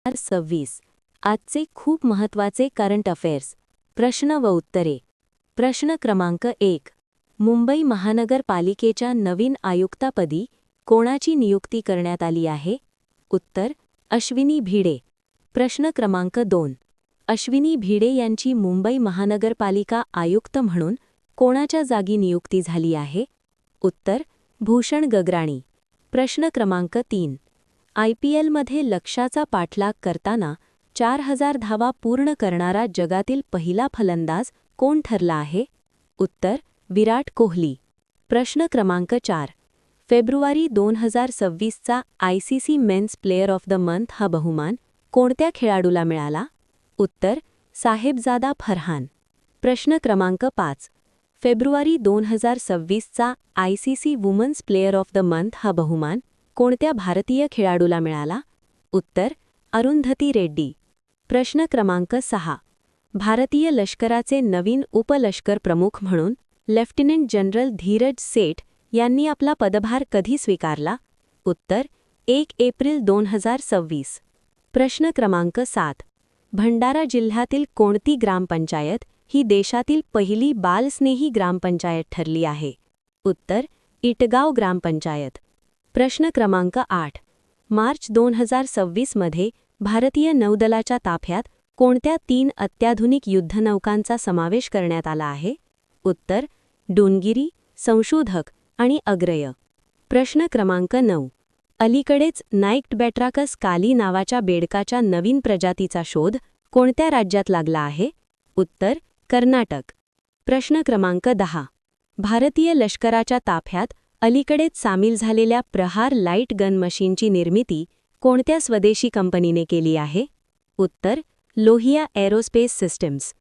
2026 आजचे खूप महत्त्वाचे करंट अफेअर्स प्रश्न व उत्तरे। प्रश्न क्रमांक 1 मुंबई महानगरपालिकेच्या नवीन आयुक्तापदी कोणाची नियुक्ती करण्यात आली आहे? उत्तर अश्विनी भिडे। प्रश्न क्रमांक 2 अश्विनी भिडे यांची मुंबई महानगरपालिका आयुक्त म्हणून कोणाच्या जागी नियुक्ती झाली आहे? उत्तर भूषण गगराणी। प्रश्न क्रमांक 3 IPLमध्ये लक्ष्याचा पाठलाग करताना 4000 धावा पूर्ण करणारा जगातील पहिला फलंदाज कोण ठरला आहे? उत्तर विराट कोहली। प्रश्न क्रमांक 4 फेब्रुवारी 2026चा ICC men's player of the month हा बहुमान कोणत्या खेळाडूला मिळाला? उत्तर साहेबजादा फरहान। प्रश्न क्रमांक 5 फेब्रुवारी 2026चा ICC women's player of the month हा बहुमान कोणत्या भारतीय खेळाडूला मिळाला? उत्तर अरुंधती रेड्डी। प्रश्न क्रमांक 6 भारतीय लष्कराचे नवीन उपलष्कर प्रमुख म्हणून लेफ्टनंट जनरल धीरज सेठ यांनी आपला पदभार कधी स्वीकारला? उत्तर 1 एप्रिल 2026। प्रश्न क्रमांक 7 भंडारा जिल्ह्यातील कोणती ग्रामपंचायत ही देशातील पहिली बालस्नेही ग्रामपंचायत ठरली आहे? उत्तर इटगाव ग्रामपंचायत। प्रश्न क्रमांक 8 मार्च 2026 मध्ये भारतीय नौदलाच्या ताफ्यात कोणत्या 3 अत्याधुनिक युद्धनौकांचा समावेश करण्यात आला आहे? उत्तर डोनगिरी, संशोधक आणि अग्रय। प्रश्न क्रमांक 9 अलीकडेच नाइक्टबॅट्राकस काली नावाच्या बेडकाच्या नवीन प्रजातीचा शोध कोणत्या राज्यात लागला आहे? उत्तर कर्नाटक। प्रश्न क्रमांक 10 भारतीय लष्कराच्या ताफ्यात अलीकडेच सामील झालेल्या प्रहार लाईट गन मशीनची निर्मिती कोणत्या स्वदेशी कंपनीने केली आहे? उत्तर लोहिया एरोस्पेस सिस्टम्स।